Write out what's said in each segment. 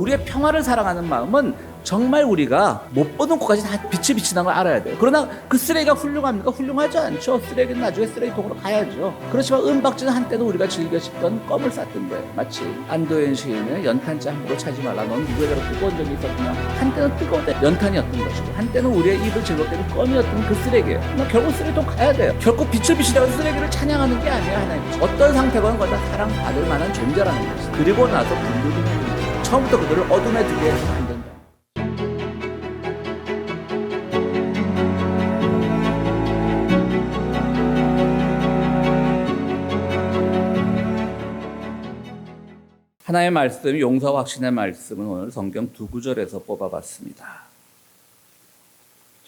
우리의 평화를 사랑하는 마음은 정말 우리가 못 보는 곳까지 다 빛이 비치는 걸 알아야 돼요. 그러나 그 쓰레기가 훌륭합니까? 훌륭하지 않죠. 쓰레기는 나중에 쓰레기통으로 가야죠. 그렇지만 은박지는 한때도 우리가 즐겨 씹던 껌을 쌌던 거예요. 마치 안도현 시인의 연탄자 함부로 차지 말라. 넌 누구에 저렇게 뜨거운 적이 있었구나. 한때는 뜨거울 때 연탄이었던 것이고 한때는 우리의 입을 즐거울 때는 껌이었던 그 쓰레기예요. 그러나 결국 쓰레기통 가야 돼요. 결국 빛을 비추자고 쓰레기를 찬양하는 게 아니에요. 하나님 어떤 상태건 거다 사랑받을 만한 존재라는 것이. 그리고 나서 분노도 해요. 처음부터 그들을 어둠에 두게 해서는 안 된다. 하나님의 말씀, 용서와 확신의 말씀은 오늘 성경 두 구절에서 뽑아봤습니다.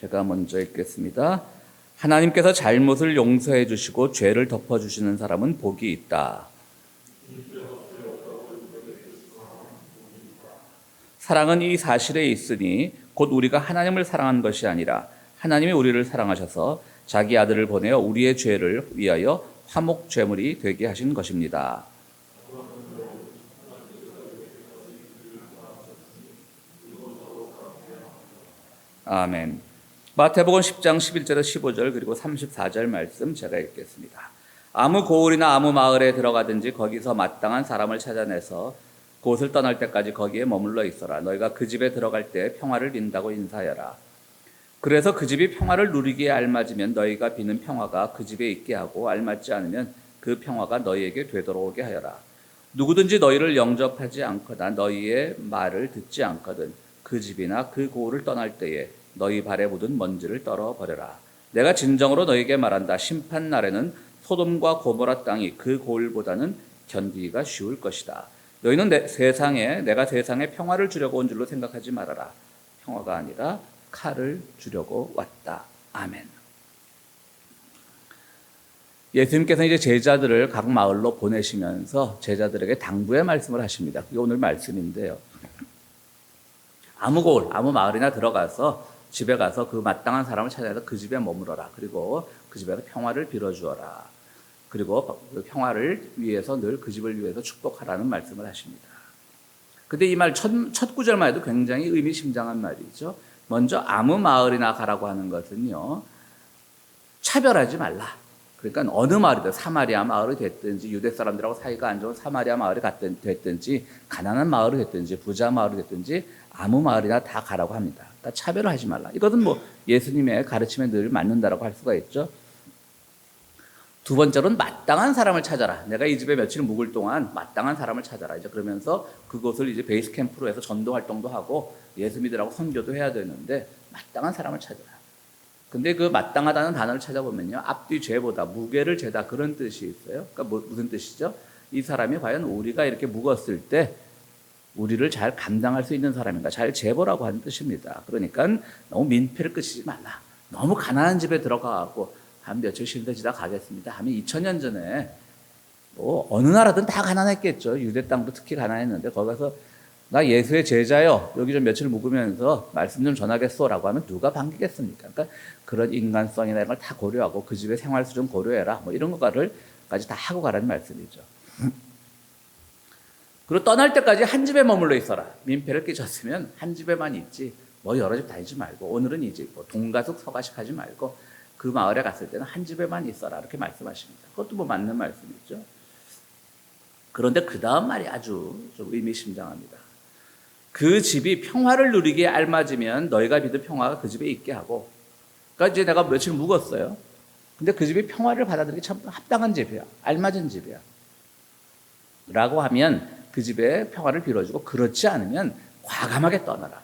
제가 먼저 읽겠습니다. 하나님께서 잘못을 용서해 주시고 죄를 덮어주시는 사람은 복이 있다. 사랑은 이 사실에 있으니 곧 우리가 하나님을 사랑한 것이 아니라 하나님이 우리를 사랑하셔서 자기 아들을 보내어 우리의 죄를 위하여 화목 제물이 되게 하신 것입니다. 아멘. 마태복음 10장 11절에서 15절 그리고 34절 말씀 제가 읽겠습니다. 아무 고을이나 아무 마을에 들어가든지 거기서 마땅한 사람을 찾아내서 그곳을 떠날 때까지 거기에 머물러 있어라. 너희가 그 집에 들어갈 때 평화를 빈다고 인사하여라. 그래서 그 집이 평화를 누리기에 알맞으면 너희가 비는 평화가 그 집에 있게 하고 알맞지 않으면 그 평화가 너희에게 되돌아오게 하여라. 누구든지 너희를 영접하지 않거나 너희의 말을 듣지 않거든 그 집이나 그 고을을 떠날 때에 너희 발에 묻은 먼지를 떨어버려라. 내가 진정으로 너희에게 말한다. 심판 날에는 소돔과 고모라 땅이 그 고을보다는 견디기가 쉬울 것이다. 너희는 내가 세상에 평화를 주려고 온 줄로 생각하지 말아라. 평화가 아니라 칼을 주려고 왔다. 아멘. 예수님께서 이제 제자들을 각 마을로 보내시면서 제자들에게 당부의 말씀을 하십니다. 그게 오늘 말씀인데요. 아무 고을, 아무 마을이나 들어가서 집에 가서 그 마땅한 사람을 찾아서 그 집에 머물어라. 그리고 그 집에서 평화를 빌어주어라. 그리고 그 평화를 위해서 늘 그 집을 위해서 축복하라는 말씀을 하십니다. 근데 이 말 첫 구절만 해도 굉장히 의미심장한 말이죠. 먼저 아무 마을이나 가라고 하는 것은요, 차별하지 말라. 그러니까 어느 마을이든 사마리아 마을이 됐든지 유대 사람들하고 사이가 안 좋은 사마리아 마을이 됐든지 가난한 마을이 됐든지 부자 마을이 됐든지 아무 마을이나 다 가라고 합니다. 그러니까 차별을 하지 말라. 이것은 뭐 예수님의 가르침에 늘 맞는다라고 할 수가 있죠. 두 번째로는 마땅한 사람을 찾아라. 내가 이 집에 며칠 묵을 동안 마땅한 사람을 찾아라. 이제 그러면서 그곳을 이제 베이스 캠프로 해서 전도 활동도 하고 예수 믿으라고 선교도 해야 되는데 마땅한 사람을 찾아라. 근데 그 마땅하다는 단어를 찾아보면요, 앞뒤 죄보다 무게를 재다 그런 뜻이 있어요. 그러니까 무슨 뜻이죠? 이 사람이 과연 우리가 이렇게 묵었을 때 우리를 잘 감당할 수 있는 사람인가, 잘 재보라고 하는 뜻입니다. 그러니까 너무 민폐를 끼치지 말라. 너무 가난한 집에 들어가고 한 며칠 쉴드지다 가겠습니다 하면 2000년 전에 뭐 어느 나라든 다 가난했겠죠. 유대 땅도 특히 가난했는데 거기 가서 나 예수의 제자요, 여기 좀 며칠 묵으면서 말씀 좀 전하겠소라고 하면 누가 반기겠습니까? 그러니까 그런 인간성이나 이런 걸 다 고려하고 그 집의 생활 수준 고려해라, 뭐 이런 것까지 다 하고 가라는 말씀이죠. 그리고 떠날 때까지 한 집에 머물러 있어라. 민폐를 끼쳤으면 한 집에만 있지 뭐 여러 집 다니지 말고, 오늘은 이 집, 뭐 동가숙 서가식 하지 말고 그 마을에 갔을 때는 한 집에만 있어라, 이렇게 말씀하십니다. 그것도 뭐 맞는 말씀이죠. 그런데 그 다음 말이 아주 좀 의미심장합니다. 그 집이 평화를 누리기에 알맞으면 너희가 믿은 평화가 그 집에 있게 하고, 그러니까 이제 내가 며칠 묵었어요. 근데 그 집이 평화를 받아들이기 참 합당한 집이야, 알맞은 집이야 라고 하면 그 집에 평화를 빌어주고, 그렇지 않으면 과감하게 떠나라.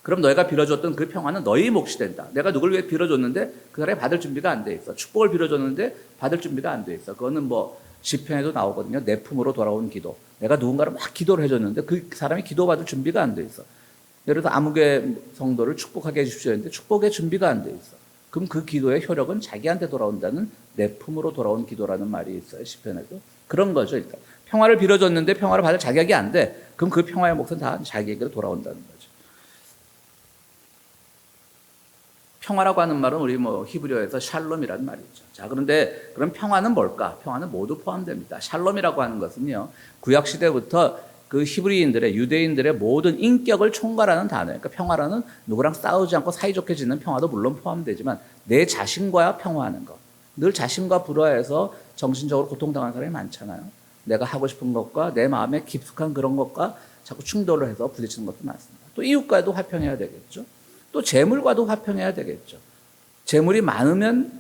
그럼 너희가 빌어줬던 그 평화는 너희 몫이 된다. 내가 누굴 위해 빌어줬는데 그 사람이 받을 준비가 안 돼 있어. 축복을 빌어줬는데 받을 준비가 안 돼 있어. 그거는 뭐 시편에도 나오거든요. 내 품으로 돌아온 기도. 내가 누군가를 막 기도를 해줬는데 그 사람이 기도받을 준비가 안 돼 있어. 예를 들어서 아무개 성도를 축복하게 해주십시오 했는데 축복의 준비가 안 돼 있어. 그럼 그 기도의 효력은 자기한테 돌아온다는 내 품으로 돌아온 기도라는 말이 있어요. 시편에도. 그런 거죠. 일단 평화를 빌어줬는데 평화를 받을 자격이 안 돼. 그럼 그 평화의 몫은 다 자기에게로 돌아온다는 거죠. 평화라고 하는 말은 우리 뭐 히브리어에서 샬롬이라는 말이죠. 자, 그런데 그럼 평화는 뭘까? 평화는 모두 포함됩니다. 샬롬이라고 하는 것은요, 구약 시대부터 그 히브리인들의 유대인들의 모든 인격을 총괄하는 단어예요. 그러니까 평화라는 누구랑 싸우지 않고 사이좋게 지내는 평화도 물론 포함되지만 내 자신과야 평화하는 것. 늘 자신과 불화해서 정신적으로 고통당하는 사람이 많잖아요. 내가 하고 싶은 것과 내 마음에 깊숙한 그런 것과 자꾸 충돌을 해서 부딪히는 것도 많습니다. 또 이웃과도 화평해야 되겠죠. 또 재물과도 화평해야 되겠죠. 재물이 많으면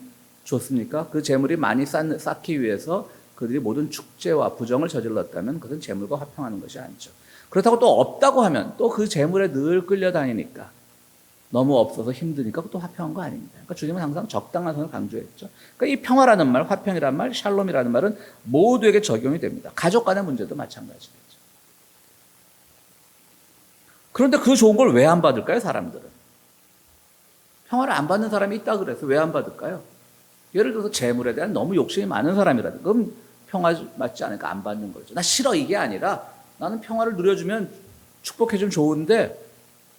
좋습니까? 그 재물이 많이 쌓기 위해서 그들이 모든 축제와 부정을 저질렀다면 그것은 재물과 화평하는 것이 아니죠. 그렇다고 또 없다고 하면 또 그 재물에 늘 끌려다니니까 너무 없어서 힘드니까 또 화평한 거 아닙니다. 그러니까 주님은 항상 적당한 선을 강조했죠. 그러니까 이 평화라는 말, 화평이라는 말, 샬롬이라는 말은 모두에게 적용이 됩니다. 가족 간의 문제도 마찬가지겠죠. 그런데 그 좋은 걸 왜 안 받을까요, 사람들은? 평화를 안 받는 사람이 있다 그래서 왜 안 받을까요? 예를 들어서 재물에 대한 너무 욕심이 많은 사람이라든가 그럼 평화 맞지 않으니까 안 받는 거죠. 나 싫어 이게 아니라 나는 평화를 누려주면 축복해주면 좋은데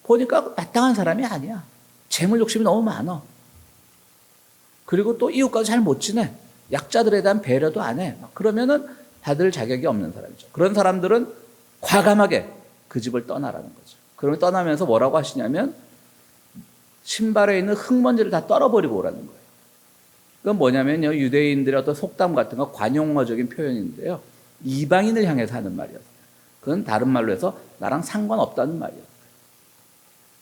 보니까 마땅한 사람이 아니야. 재물 욕심이 너무 많아. 그리고 또 이웃과도 잘 못 지내. 약자들에 대한 배려도 안 해. 그러면은 받을 자격이 없는 사람이죠. 그런 사람들은 과감하게 그 집을 떠나라는 거죠. 그러면 떠나면서 뭐라고 하시냐면 신발에 있는 흙먼지를 다 떨어버리고 오라는 거예요. 그건 뭐냐면요. 유대인들의 어떤 속담 같은 거 관용어적인 표현인데요. 이방인을 향해서 하는 말이었어요. 그건 다른 말로 해서 나랑 상관없다는 말이에요.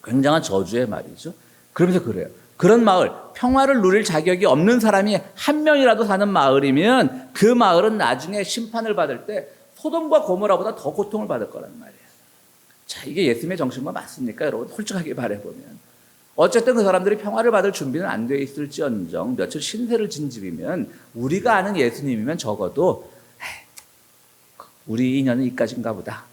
굉장한 저주의 말이죠. 그러면서 그래요. 그런 마을, 평화를 누릴 자격이 없는 사람이 한 명이라도 사는 마을이면 그 마을은 나중에 심판을 받을 때 소돔과 고모라보다 더 고통을 받을 거란 말이에요. 자, 이게 예수님의 정신과 맞습니까? 여러분, 솔직하게 말해보면. 어쨌든 그 사람들이 평화를 받을 준비는 안 돼 있을지언정 며칠 신세를 진 집이면 우리가 아는 예수님이면 적어도 우리 인연은 이까지인가 보다.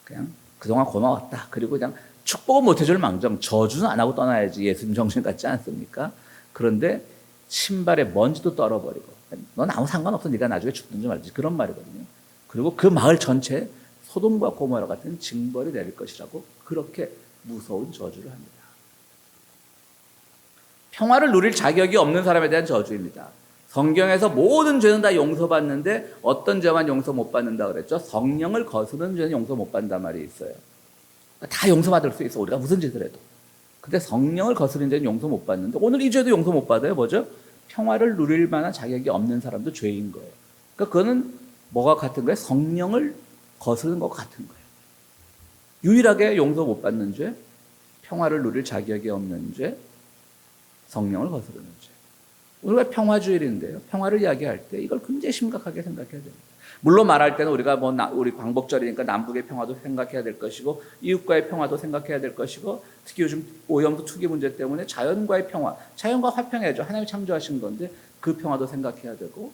그냥 그동안 고마웠다. 그리고 그냥 축복은 못 해줄 망정 저주는 안 하고 떠나야지 예수님 정신 같지 않습니까? 그런데 신발에 먼지도 떨어버리고 넌 아무 상관없어. 네가 나중에 죽든지 말지. 그런 말이거든요. 그리고 그 마을 전체에 소돔과 고모라 같은 징벌이 내릴 것이라고 그렇게 무서운 저주를 합니다. 평화를 누릴 자격이 없는 사람에 대한 저주입니다. 성경에서 모든 죄는 다 용서받는데 어떤 죄만 용서 못 받는다 그랬죠? 성령을 거스르는 죄는 용서 못 받는단 말이 있어요. 다 용서받을 수 있어. 우리가 무슨 짓을 해도. 근데 성령을 거스르는 죄는 용서 못 받는데 오늘 이 죄도 용서 못 받아요. 뭐죠? 평화를 누릴 만한 자격이 없는 사람도 죄인 거예요. 그러니까 그거는 뭐가 같은 거예요? 성령을 거스르는 것 같은 거예요. 유일하게 용서 못 받는 죄, 평화를 누릴 자격이 없는 죄, 성령을 거스르는 죄. 우리가 평화주일인데요. 평화를 이야기할 때 이걸 굉장히 심각하게 생각해야 됩니다. 물론 말할 때는 우리가 우리 광복절이니까 남북의 평화도 생각해야 될 것이고 이웃과의 평화도 생각해야 될 것이고 특히 요즘 오염수 투기 문제 때문에 자연과의 평화, 자연과 화평해야죠. 하나님이 창조하신 건데 그 평화도 생각해야 되고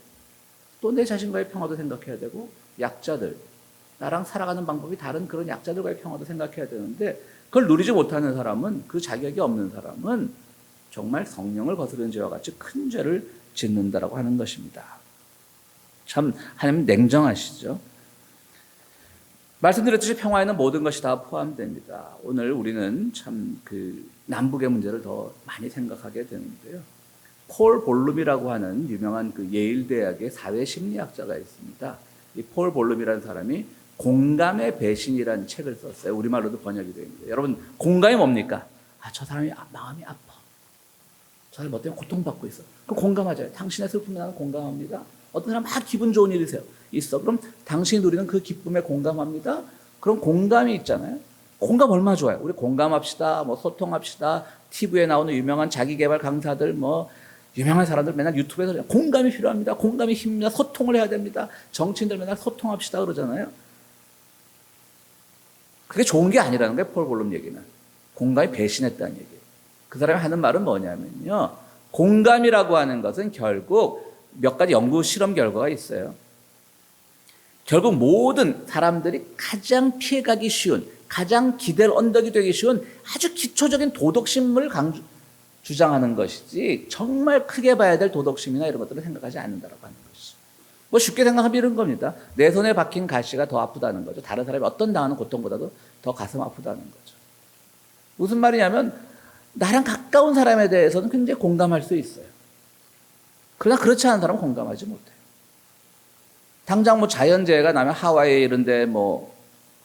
또 내 자신과의 평화도 생각해야 되고 약자들, 나랑 살아가는 방법이 다른 그런 약자들과의 평화도 생각해야 되는데 그걸 누리지 못하는 사람은 그 자격이 없는 사람은 정말 성령을 거스르는 죄와 같이 큰 죄를 짓는다라고 하는 것입니다. 참 하나님 냉정하시죠. 말씀드렸듯이 평화에는 모든 것이 다 포함됩니다. 오늘 우리는 참 그 남북의 문제를 더 많이 생각하게 되는데요. 폴 볼룸이라고 하는 유명한 그 예일 대학의 사회 심리학자가 있습니다. 이 폴 볼룸이라는 사람이 공감의 배신이라는 책을 썼어요. 우리말로도 번역이 되어 있는데 여러분 공감이 뭡니까? 저 사람이 마음이 아파. 저 사람이 뭐 때문에 고통받고 있어. 그럼 공감하잖아요. 당신의 슬픔에 나는 공감합니다. 어떤 사람 막 기분 좋은 일이 있어. 그럼 당신이 누리는 그 기쁨에 공감합니다. 그럼 공감이 있잖아요. 공감 얼마나 좋아요. 우리 공감합시다. 뭐 소통합시다. TV에 나오는 유명한 자기개발 강사들 뭐 유명한 사람들 맨날 유튜브에서 공감이 필요합니다. 공감이 힘입니다. 소통을 해야 됩니다. 정치인들 맨날 소통합시다 그러잖아요. 그게 좋은 게 아니라는 거예요. 폴 볼룸 얘기는. 공감이 배신했다는 얘기예요. 그 사람이 하는 말은 뭐냐면요. 공감이라고 하는 것은 결국 몇 가지 연구 실험 결과가 있어요. 결국 모든 사람들이 가장 피해가기 쉬운, 가장 기댈 언덕이 되기 쉬운 아주 기초적인 도덕심을 주장하는 것이지 정말 크게 봐야 될 도덕심이나 이런 것들을 생각하지 않는다라고 하는 것이죠. 뭐 쉽게 생각하면 이런 겁니다. 내 손에 박힌 가시가 더 아프다는 거죠. 다른 사람이 어떤 당하는 고통보다도 더 가슴 아프다는 거죠. 무슨 말이냐면 나랑 가까운 사람에 대해서는 굉장히 공감할 수 있어요. 그러나 그렇지 않은 사람은 공감하지 못해요. 당장 뭐 자연재해가 나면 하와이 이런 데 뭐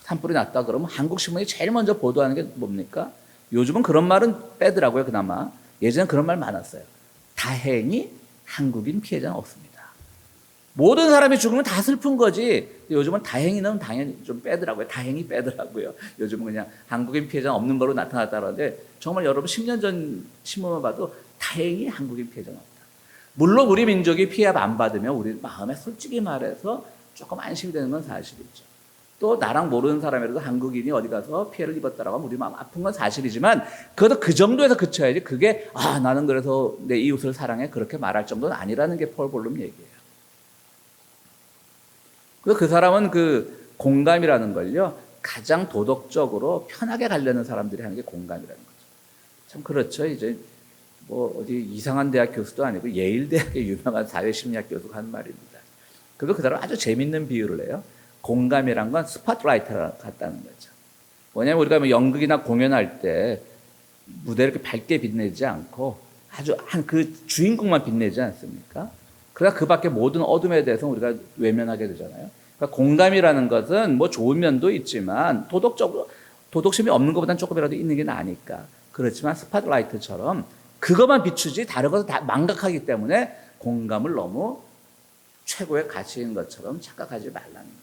산불이 났다 그러면 한국 신문이 제일 먼저 보도하는 게 뭡니까? 요즘은 그런 말은 빼더라고요, 그나마. 예전엔 그런 말 많았어요. 다행히 한국인 피해자는 없습니다. 모든 사람이 죽으면 다 슬픈 거지. 요즘은 다행히는 당연히 좀 빼더라고요. 다행히 빼더라고요. 요즘은 그냥 한국인 피해자는 없는 걸로 나타났다는데 정말 여러분 10년 전 신문만 봐도 다행히 한국인 피해자는 없다. 물론 우리 민족이 피해 안 받으면 우리 마음에 솔직히 말해서 조금 안심이 되는 건 사실이죠. 또 나랑 모르는 사람이라도 한국인이 어디 가서 피해를 입었다라고 하면 우리 마음 아픈 건 사실이지만 그것도 그 정도에서 그쳐야지 그게 나는 그래서 내 이웃을 사랑해 그렇게 말할 정도는 아니라는 게 폴 볼룸 얘기예요. 그 사람은 그 공감이라는 걸요 가장 도덕적으로 편하게 가려는 사람들이 하는 게 공감이라는 거죠. 참 그렇죠. 이제 뭐 어디 이상한 대학 교수도 아니고 예일 대학의 유명한 사회심리학 교수가 한 말입니다. 그리고 그 사람 아주 재밌는 비유를 해요. 공감이란 건 스팟라이트랑 같다는 거죠. 뭐냐면 우리가 뭐 연극이나 공연할 때 무대를 이렇게 밝게 빛내지 않고 아주 한 그 주인공만 빛내지 않습니까? 그러니까 그 밖에 모든 어둠에 대해서 우리가 외면하게 되잖아요. 그러니까 공감이라는 것은 뭐 좋은 면도 있지만 도덕적으로 도덕심이 없는 것보다는 조금이라도 있는 게 나으니까. 그렇지만 스팟라이트처럼 그것만 비추지 다른 것은 다 망각하기 때문에 공감을 너무 최고의 가치인 것처럼 착각하지 말라는 거예요.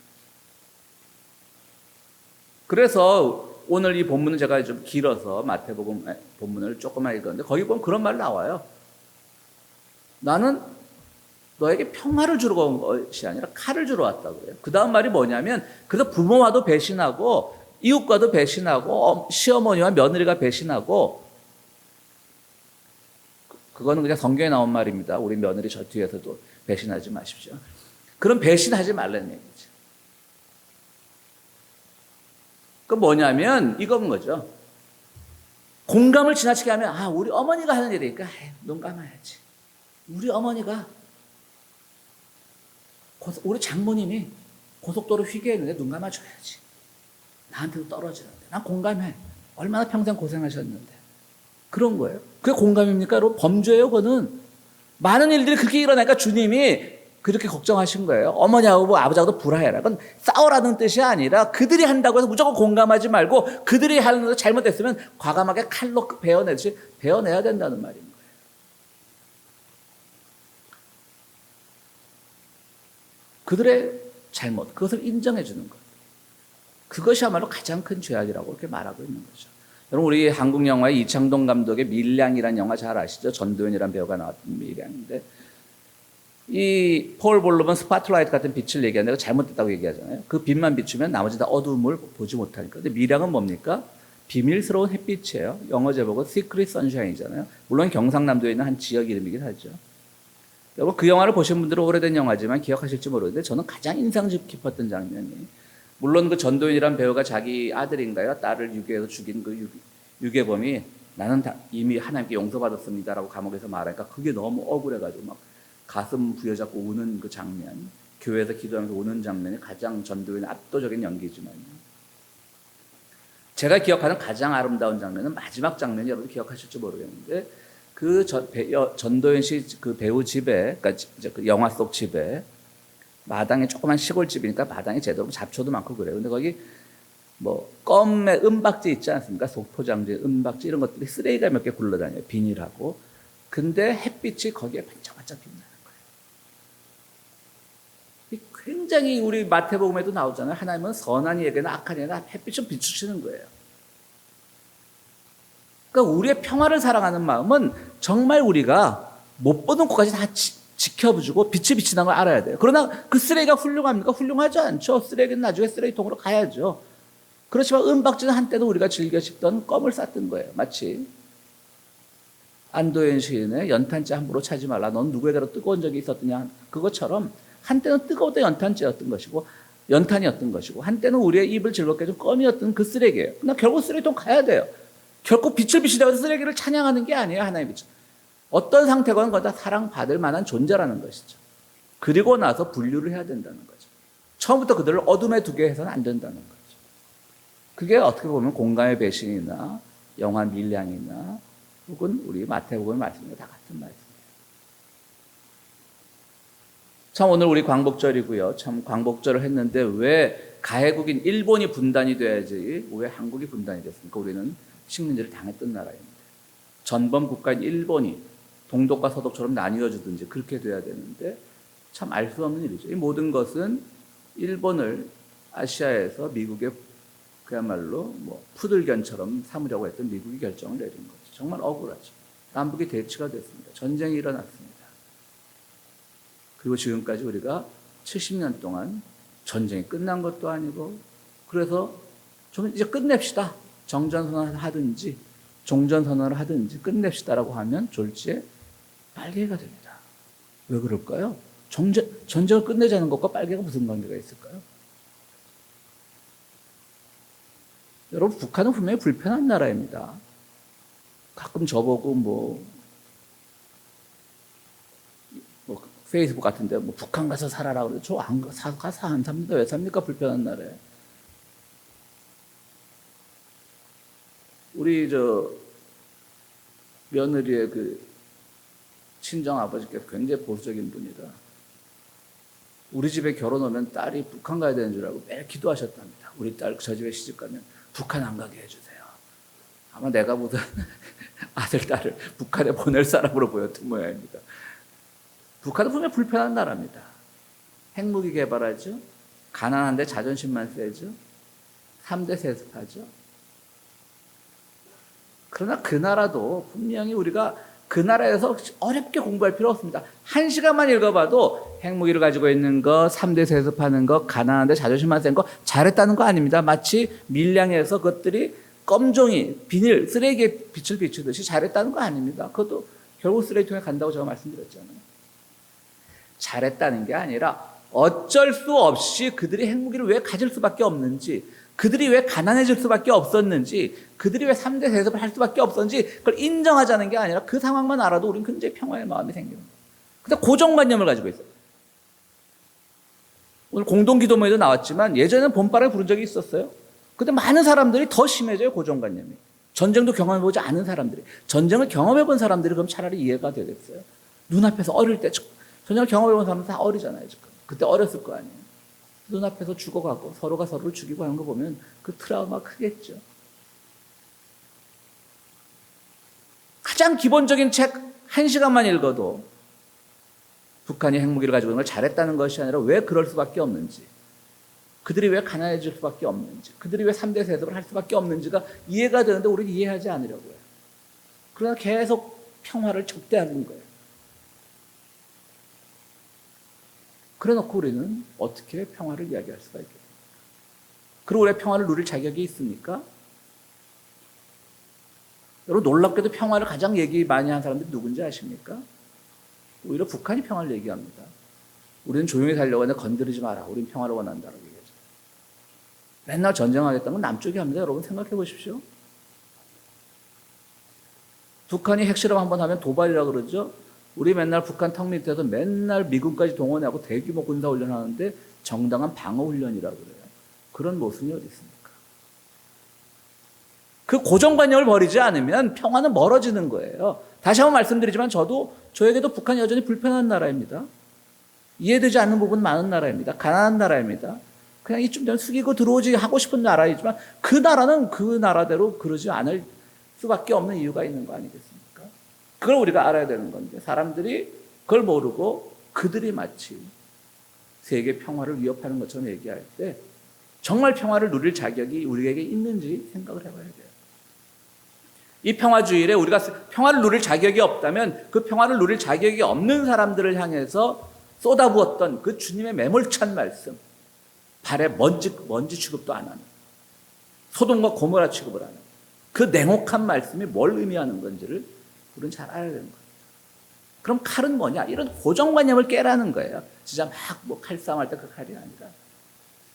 그래서 오늘 이 본문은 제가 좀 길어서 마태복음 본문을 조금만 읽었는데 거기 보면 그런 말 나와요. 나는 너에게 평화를 주러 온 것이 아니라 칼을 주러 왔다고 그래요. 그 다음 말이 뭐냐면 그래서 부모와도 배신하고 이웃과도 배신하고 시어머니와 며느리가 배신하고 그거는 그냥 성경에 나온 말입니다. 우리 며느리 저 뒤에서도 배신하지 마십시오. 그럼 배신하지 말라는 얘기죠. 그 뭐냐면 이건 거죠. 공감을 지나치게 하면 우리 어머니가 하는 일이니까 눈 감아야지. 우리 어머니가 우리 장모님이 고속도로 휘게했는데 눈 감아줘야지. 나한테도 떨어지는데 난 공감해. 얼마나 평생 고생하셨는데. 그런 거예요. 그게 공감입니까? 여러분 범죄예요. 그거는 많은 일들이 그렇게 일어나니까 주님이 그렇게 걱정하신 거예요. 어머니하고 뭐 아버지하고도 불화해라. 그건 싸우라는 뜻이 아니라 그들이 한다고 해서 무조건 공감하지 말고 그들이 하는 것도 잘못됐으면 과감하게 칼로 베어내듯이 베어내야 된다는 말인 거예요. 그들의 잘못, 그것을 인정해 주는 것. 그것이야말로 가장 큰 죄악이라고 이렇게 말하고 있는 거죠. 여러분 우리 한국 영화의 이창동 감독의 밀양이라는 영화 잘 아시죠? 전도연이라는 배우가 나왔던 밀양인데 이 폴 볼룸은 스팟라이트 같은 빛을 얘기하는데 잘못됐다고 얘기하잖아요. 그 빛만 비추면 나머지 다 어두움을 보지 못하니까. 근데 밀양은 뭡니까? 비밀스러운 햇빛이에요. 영어 제목은 Secret Sunshine이잖아요. 물론 경상남도에 있는 한 지역 이름이긴 하죠. 여러분 그 영화를 보신 분들은 오래된 영화지만 기억하실지 모르는데 저는 가장 인상 깊었던 장면이 물론 그 전도연이라는 배우가 자기 아들인가요? 딸을 유괴해서 죽인 그 유괴범이 나는 이미 하나님께 용서받았습니다라고 감옥에서 말하니까 그게 너무 억울해가지고 막 가슴 부여잡고 우는 그 장면, 교회에서 기도하면서 우는 장면이 가장 전도연의 압도적인 연기지만요. 제가 기억하는 가장 아름다운 장면은 마지막 장면이 여러분 기억하실지 모르겠는데 그 전도연 씨 그 배우 집에, 그러니까 그 영화 속 집에 마당에 조그만 시골집이니까 마당에 제대로 잡초도 많고 그래요. 근데 거기 뭐 껌에 은박지 있지 않습니까? 속포장지, 은박지 이런 것들이 쓰레기가 몇 개 굴러다녀요. 비닐하고. 근데 햇빛이 거기에 반짝반짝 빛나는 거예요. 굉장히 우리 마태복음에도 나오잖아요. 하나님은 선한 이에게나 악한 이에게나 햇빛을 비추시는 거예요. 그러니까 우리의 평화를 사랑하는 마음은 정말 우리가 못 보는 곳까지 다 지켜주고 빛이 비치는 걸 알아야 돼요. 그러나 그 쓰레기가 훌륭합니까? 훌륭하지 않죠. 쓰레기는 나중에 쓰레기통으로 가야죠. 그렇지만 은박지는 한때도 우리가 즐겨 씹던 껌을 쌌던 거예요. 마치 안도현 시인의 연탄재 함부로 차지 말라. 넌 누구에게로 뜨거운 적이 있었느냐. 그것처럼 한때는 뜨거웠던 연탄재였던 것이고 연탄이었던 것이고 한때는 우리의 입을 즐겁게 해준 껌이었던 그 쓰레기예요. 그러나 결국 쓰레기통 가야 돼요. 결국 빛을 비치다고 해서 쓰레기를 찬양하는 게 아니에요. 하나님의 빛. 어떤 상태건 그건 다 사랑받을 만한 존재라는 것이죠. 그리고 나서 분류를 해야 된다는 거죠. 처음부터 그들을 어둠에 두게 해서는 안 된다는 거죠. 그게 어떻게 보면 공감의 배신이나 영화 밀양이나 혹은 우리 마태복음의 말씀과 다 같은 말씀이에요. 참 오늘 우리 광복절이고요. 참 광복절을 했는데 왜 가해국인 일본이 분단이 돼야지 왜 한국이 분단이 됐습니까? 우리는 식민지를 당했던 나라입니다. 전범 국가인 일본이 동독과 서독처럼 나뉘어주든지 그렇게 돼야 되는데 참 알 수 없는 일이죠. 이 모든 것은 일본을 아시아에서 미국의 그야말로 뭐 푸들견처럼 삼으려고 했던 미국이 결정을 내린 거죠. 정말 억울하죠. 남북이 대치가 됐습니다. 전쟁이 일어났습니다. 그리고 지금까지 우리가 70년 동안 전쟁이 끝난 것도 아니고, 그래서 좀 이제 끝냅시다. 정전선언을 하든지 종전선언을 하든지 끝냅시다라고 하면 졸지에 빨개가 됩니다. 왜 그럴까요? 전쟁을 끝내자는 것과 빨개가 무슨 관계가 있을까요? 여러분, 북한은 분명히 불편한 나라입니다. 가끔 저보고 뭐 페이스북 같은데 뭐 북한 가서 살아라 그래. 저 가서 안 삽니다. 왜 삽니까? 불편한 나라에. 우리 며느리의 그 친정 아버지께서 굉장히 보수적인 분이라 우리 집에 결혼 오면 딸이 북한 가야 되는 줄 알고 매일 기도하셨답니다. 우리 딸 저 집에 시집 가면 북한 안 가게 해주세요. 아마 내가 보던 아들, 딸을 북한에 보낼 사람으로 보였던 모양입니다. 북한은 분명히 불편한 나라입니다. 핵무기 개발하죠. 가난한데 자존심만 세죠. 3대 세습하죠. 그러나 그 나라도 분명히 우리가 그 나라에서 어렵게 공부할 필요 없습니다. 1시간만 읽어봐도 핵무기를 가지고 있는 거, 3대 세습하는 거, 가난한데 자존심만 센 거 잘했다는 거 아닙니다. 마치 밀양에서 그것들이 껌종이, 비닐, 쓰레기에 빛을 비추듯이 잘했다는 거 아닙니다. 그것도 결국 쓰레기통에 간다고 제가 말씀드렸잖아요. 잘했다는 게 아니라 어쩔 수 없이 그들이 핵무기를 왜 가질 수밖에 없는지, 그들이 왜 가난해질 수밖에 없었는지, 그들이 왜 3대 세습을 할 수밖에 없었는지 그걸 인정하자는 게 아니라 그 상황만 알아도 우리는 굉장히 평화의 마음이 생깁니다. 근데 고정관념을 가지고 있어요. 오늘 공동기도문에도 나왔지만 예전에는 봄바람을 부른 적이 있었어요. 근데 많은 사람들이 더 심해져요, 고정관념이. 전쟁도 경험해보지 않은 사람들이. 전쟁을 경험해본 사람들이 그럼 차라리 이해가 되겠어요. 눈앞에서 어릴 때 전쟁을 경험해본 사람은 다 어리잖아요, 지금. 그때 어렸을 거 아니에요. 눈앞에서 죽어가고 서로가 서로를 죽이고 하는 거 보면 그 트라우마 크겠죠. 가장 기본적인 책 1시간만 읽어도 북한이 핵무기를 가지고 있는 걸 잘했다는 것이 아니라 왜 그럴 수밖에 없는지, 그들이 왜 가난해질 수밖에 없는지, 그들이 왜 3대 세습을 할 수밖에 없는지가 이해가 되는데 우리는 이해하지 않으려고요. 그러나 계속 평화를 적대하는 거예요. 그래놓고 우리는 어떻게 평화를 이야기할 수가 있겠습니까? 그리고 왜 평화를 누릴 자격이 있습니까? 여러분, 놀랍게도 평화를 가장 얘기 많이 한 사람들이 누군지 아십니까? 오히려 북한이 평화를 얘기합니다. 우리는 조용히 살려고 하는데 건드리지 마라. 우리는 평화를 원한다라고 얘기하죠. 맨날 전쟁하겠다는 건 남쪽이 합니다. 여러분 생각해 보십시오. 북한이 핵실험 한번 하면 도발이라고 그러죠. 우리 맨날 북한 턱 밑에서 맨날 미군까지 동원하고 대규모 군사훈련 하는데 정당한 방어훈련이라고 그래요. 그런 모순이 어디 있습니까? 그 고정관념을 버리지 않으면 평화는 멀어지는 거예요. 다시 한번 말씀드리지만 저에게도 북한이 여전히 불편한 나라입니다. 이해되지 않는 부분 많은 나라입니다. 가난한 나라입니다. 그냥 이쯤 되면 숙이고 들어오지 하고 싶은 나라이지만 그 나라는 그 나라대로 그러지 않을 수밖에 없는 이유가 있는 거 아니겠습니까? 그걸 우리가 알아야 되는 건데 사람들이 그걸 모르고 그들이 마치 세계 평화를 위협하는 것처럼 얘기할 때 정말 평화를 누릴 자격이 우리에게 있는지 생각을 해봐야 돼요. 이 평화주의에 우리가 평화를 누릴 자격이 없다면 그 평화를 누릴 자격이 없는 사람들을 향해서 쏟아부었던 그 주님의 매몰찬 말씀, 발에 먼지 취급도 안 하는, 소돔과 고모라 취급을 하는 그 냉혹한 말씀이 뭘 의미하는 건지를 우리는 잘 알아야 되는 거예요. 그럼 칼은 뭐냐? 이런 고정관념을 깨라는 거예요. 진짜 막 칼싸움할 때 그 칼이 아니라.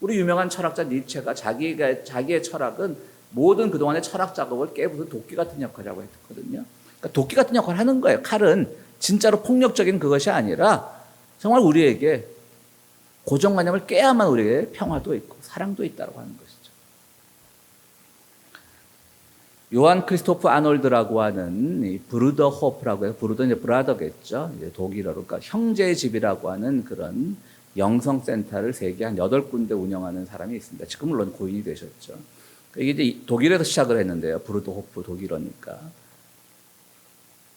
우리 유명한 철학자 니체가 자기의 철학은 모든 그동안의 철학 작업을 깨부순 도끼 같은 역할이라고 했거든요. 그러니까 도끼 같은 역할을 하는 거예요. 칼은 진짜로 폭력적인 그것이 아니라 정말 우리에게 고정관념을 깨야만 우리에게 평화도 있고 사랑도 있다고 하는 것이죠. 요한 크리스토프 아놀드라고 하는 이 브루더 호프라고 해서 브루더 이제 브라더겠죠. 이제 독일어로 그러니까 형제의 집이라고 하는 그런 영성센터를 세계 한 8군데 운영하는 사람이 있습니다. 지금 물론 고인이 되셨죠. 이게 이제 독일에서 시작을 했는데요. 브루드호프 독일어니까.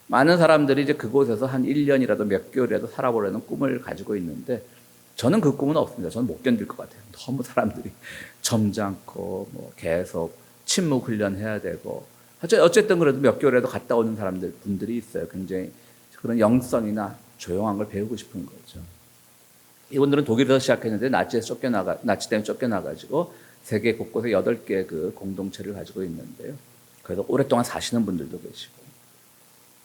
많은 사람들이 이제 그곳에서 한 1년이라도 몇 개월이라도 살아보려는 꿈을 가지고 있는데 저는 그 꿈은 없습니다. 저는 못 견딜 것 같아요. 너무 사람들이 점잖고 뭐 계속 침묵 훈련해야 되고 어쨌든 그래도 몇 개월이라도 갔다 오는 분들이 있어요. 굉장히 그런 영성이나 조용한 걸 배우고 싶은 거죠. 이분들은 독일에서 시작했는데 나치 때문에 쫓겨나가지고 세계 곳곳에 8개 그 공동체를 가지고 있는데요. 그래서 오랫동안 사시는 분들도 계시고.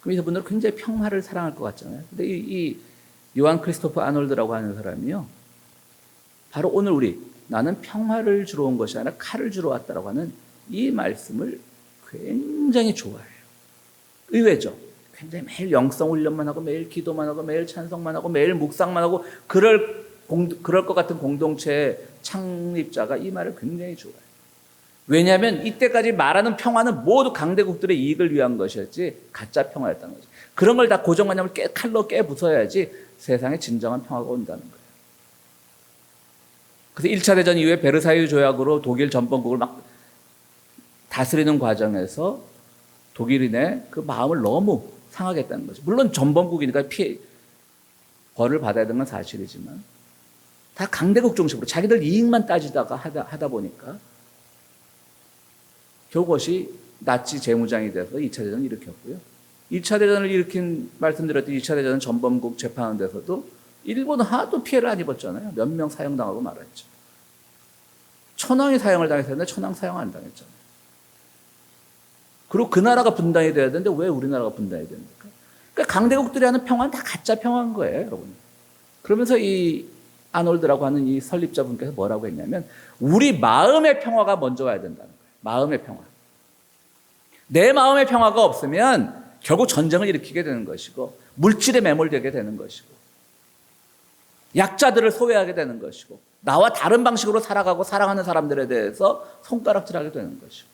그럼 이분들은 굉장히 평화를 사랑할 것 같잖아요. 근데 이 요한 크리스토퍼 아놀드라고 하는 사람이요. 바로 오늘 나는 평화를 주러 온 것이 아니라 칼을 주러 왔다라고 하는 이 말씀을 굉장히 좋아해요. 의외죠. 굉장히 매일 영성 훈련만 하고 매일 기도만 하고 매일 찬송만 하고 매일 묵상만 하고 그럴 것 같은 공동체의 창립자가 이 말을 굉장히 좋아해요. 왜냐하면 이때까지 말하는 평화는 모두 강대국들의 이익을 위한 것이었지 가짜 평화였다는 거죠. 그런 걸 다 고정관념을 칼로 깨부숴야지 세상에 진정한 평화가 온다는 거예요. 그래서 1차 대전 이후에 베르사유 조약으로 독일 전범국을 막 다스리는 과정에서 독일인의 그 마음을 너무 상하게 했다는 거죠. 물론 전범국이니까 벌을 받아야 되는 건 사실이지만 다 강대국 중심으로 자기들 이익만 따지다가 하다 보니까 그것이 나치 재무장이 돼서 2차 대전을 일으켰고요. 2차 대전을 말씀드렸듯이 2차 대전은 전범국 재판하는 데서도 일본은 하나도 피해를 안 입었잖아요. 몇 명 사형당하고 말았죠. 천황이 사형을 당했었는데 천황 사형 안 당했잖아요. 그리고 그 나라가 분단이 돼야 되는데 왜 우리나라가 분단이 됩니까? 그러니까 강대국들이 하는 평화는 다 가짜 평화인 거예요, 여러분. 그러면서 이 아놀드라고 하는 이 설립자분께서 뭐라고 했냐면 우리 마음의 평화가 먼저 와야 된다는 거예요. 마음의 평화. 내 마음의 평화가 없으면 결국 전쟁을 일으키게 되는 것이고 물질에 매몰되게 되는 것이고 약자들을 소외하게 되는 것이고 나와 다른 방식으로 살아가고 사랑하는 사람들에 대해서 손가락질하게 되는 것이고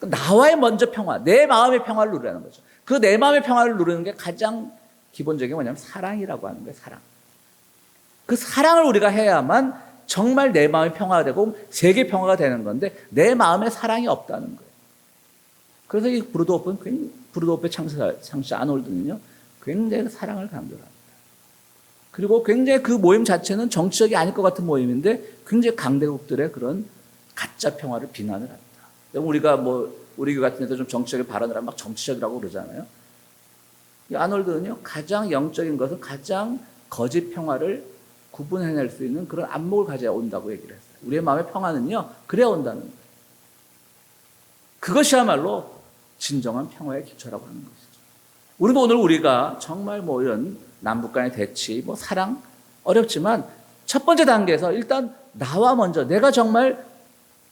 나와의 먼저 평화, 내 마음의 평화를 누리라는 거죠. 그 내 마음의 평화를 누리는 게 가장 기본적인 게 뭐냐면 사랑이라고 하는 거예요. 사랑. 그 사랑을 우리가 해야만 정말 내 마음의 평화가 되고 세계 평화가 되는 건데 내 마음에 사랑이 없다는 거예요. 그래서 이 브루드호프의 창시자 아놀드는요, 굉장히 사랑을 강조합니다. 그리고 굉장히 그 모임 자체는 정치적이 아닐 것 같은 모임인데 굉장히 강대국들의 그런 가짜 평화를 비난을 합니다. 우리가 우리 교회 같은 데도 좀 정치적인 발언을 하면 막 정치적이라고 그러잖아요. 이 아놀드는요, 가장 영적인 것은 가장 거짓 평화를 구분해낼 수 있는 그런 안목을 가져야 온다고 얘기를 했어요. 우리의 마음의 평화는요, 그래야 온다는 거예요. 그것이야말로 진정한 평화의 기초라고 하는 것이죠. 우리도 오늘 우리가 정말 이런 남북 간의 대치, 사랑, 어렵지만 첫 번째 단계에서 일단 나와 먼저 내가 정말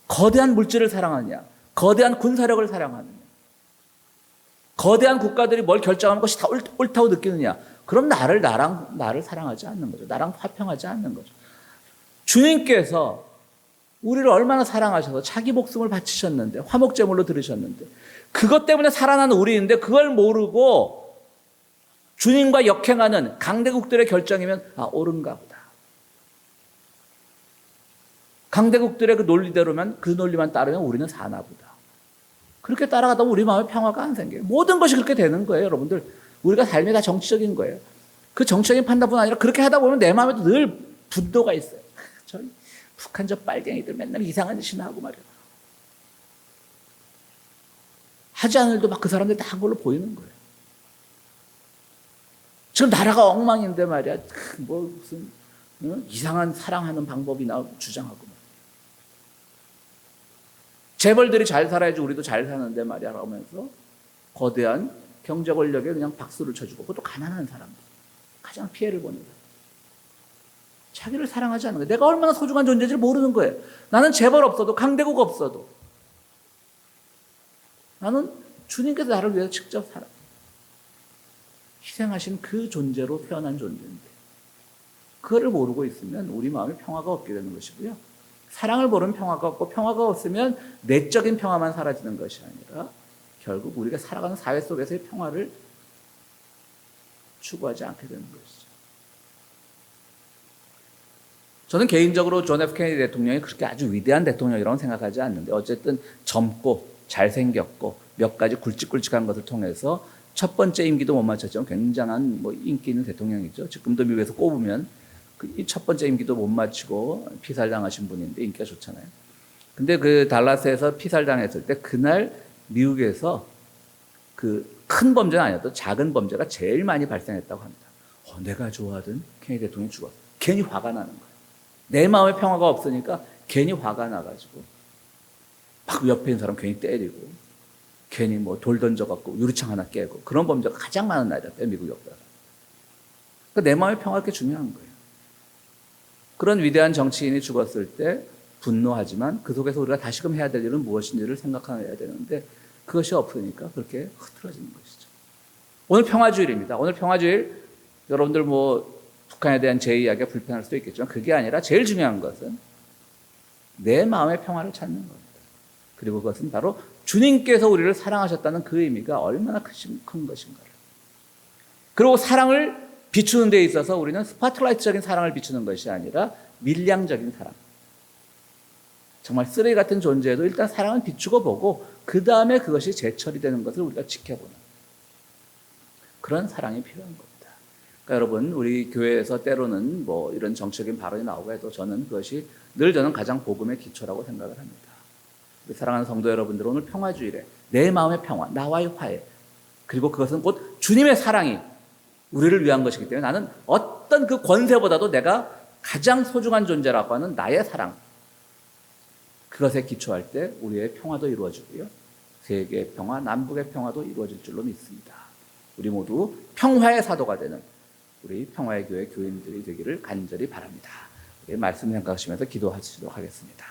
거대한 물질을 사랑하느냐, 거대한 군사력을 사랑하느냐, 거대한 국가들이 뭘 결정하는 것이 다 옳다고 느끼느냐, 그럼 나를 사랑하지 않는 거죠. 나랑 화평하지 않는 거죠. 주님께서 우리를 얼마나 사랑하셔서 자기 목숨을 바치셨는데, 화목제물로 들으셨는데, 그것 때문에 살아나는 우리인데 그걸 모르고 주님과 역행하는 강대국들의 결정이면 옳은가 보다. 강대국들의 그 논리대로면, 그 논리만 따르면 우리는 사나 보다. 그렇게 따라가다 보면 우리 마음에 평화가 안 생겨요. 모든 것이 그렇게 되는 거예요, 여러분들. 우리가 삶이 다 정치적인 거예요. 그 정치적인 판단뿐 아니라 그렇게 하다 보면 내 마음에도 늘 분노가 있어요. 저희 북한 저 빨갱이들 맨날 이상한 짓이나 하고 말이야. 하지 않을도 막 그 사람들이 다 한 걸로 보이는 거예요. 지금 나라가 엉망인데 말이야. 무슨 이상한 사랑하는 방법이나 주장하고 말이야. 재벌들이 잘 살아야지 우리도 잘 사는데 말이야 라면서 거대한 경제 권력에 그냥 박수를 쳐주고, 그것도 가난한 사람들, 가장 피해를 보는 거예요. 자기를 사랑하지 않는 거예요. 내가 얼마나 소중한 존재인지를 모르는 거예요. 나는 재벌 없어도, 강대국 없어도 나는 주님께서 나를 위해서 직접 희생하신 그 존재로 태어난 존재인데, 그거를 모르고 있으면 우리 마음에 평화가 없게 되는 것이고요. 사랑을 모르면 평화가 없고, 평화가 없으면 내적인 평화만 사라지는 것이 아니라 결국 우리가 살아가는 사회 속에서의 평화를 추구하지 않게 되는 것이죠. 저는 개인적으로 존 F 케네디 대통령이 그렇게 아주 위대한 대통령이라고 생각하지 않는데 어쨌든 젊고 잘생겼고 몇 가지 굵직굵직한 것을 통해서 첫 번째 임기도 못 마쳤지만 굉장한 뭐 인기 있는 대통령이죠. 지금도 미국에서 꼽으면 이 첫 번째 임기도 못 마치고 피살당하신 분인데 인기가 좋잖아요. 근데 그 달라스에서 피살당했을 때 그날 미국에서 그 큰 범죄는 아니어도 작은 범죄가 제일 많이 발생했다고 합니다. 내가 좋아하던 케네디 대통령이 죽었어. 괜히 화가 나는 거예요. 내 마음에 평화가 없으니까 괜히 화가 나가지고 막 옆에 있는 사람 괜히 때리고 괜히 뭐 돌 던져갖고 유리창 하나 깨고 그런 범죄가 가장 많은 날이었대요. 미국 역사가. 그러니까 내 마음의 평화가 그렇게 중요한 거예요. 그런 위대한 정치인이 죽었을 때 분노하지만 그 속에서 우리가 다시금 해야 될 일은 무엇인지를 생각해야 되는데 그것이 없으니까 그렇게 흐트러지는 것이죠. 오늘 평화주일입니다. 오늘 평화주일 여러분들 뭐 북한에 대한 제 이야기가 불편할 수도 있겠지만 그게 아니라 제일 중요한 것은 내 마음의 평화를 찾는 겁니다. 그리고 그것은 바로 주님께서 우리를 사랑하셨다는 그 의미가 얼마나 큰 것인가를. 그리고 사랑을 비추는 데 있어서 우리는 스포트라이트적인 사랑을 비추는 것이 아니라 밀양적인 사랑. 정말 쓰레기 같은 존재에도 일단 사랑을 비추고 보고 그 다음에 그것이 제철이 되는 것을 우리가 지켜보는 그런 사랑이 필요한 겁니다. 그러니까 여러분 우리 교회에서 때로는 뭐 이런 정치적인 발언이 나오고 해도 저는 그것이 늘 저는 가장 복음의 기초라고 생각을 합니다. 우리 사랑하는 성도 여러분들 오늘 평화주일에 내 마음의 평화, 나와의 화해 그리고 그것은 곧 주님의 사랑이 우리를 위한 것이기 때문에 나는 어떤 그 권세보다도 내가 가장 소중한 존재라고 하는 나의 사랑 그것에 기초할 때 우리의 평화도 이루어지고요. 세계의 평화, 남북의 평화도 이루어질 줄로 믿습니다. 우리 모두 평화의 사도가 되는 우리 평화의 교회 교인들이 되기를 간절히 바랍니다. 말씀 생각하시면서 기도하시도록 하겠습니다.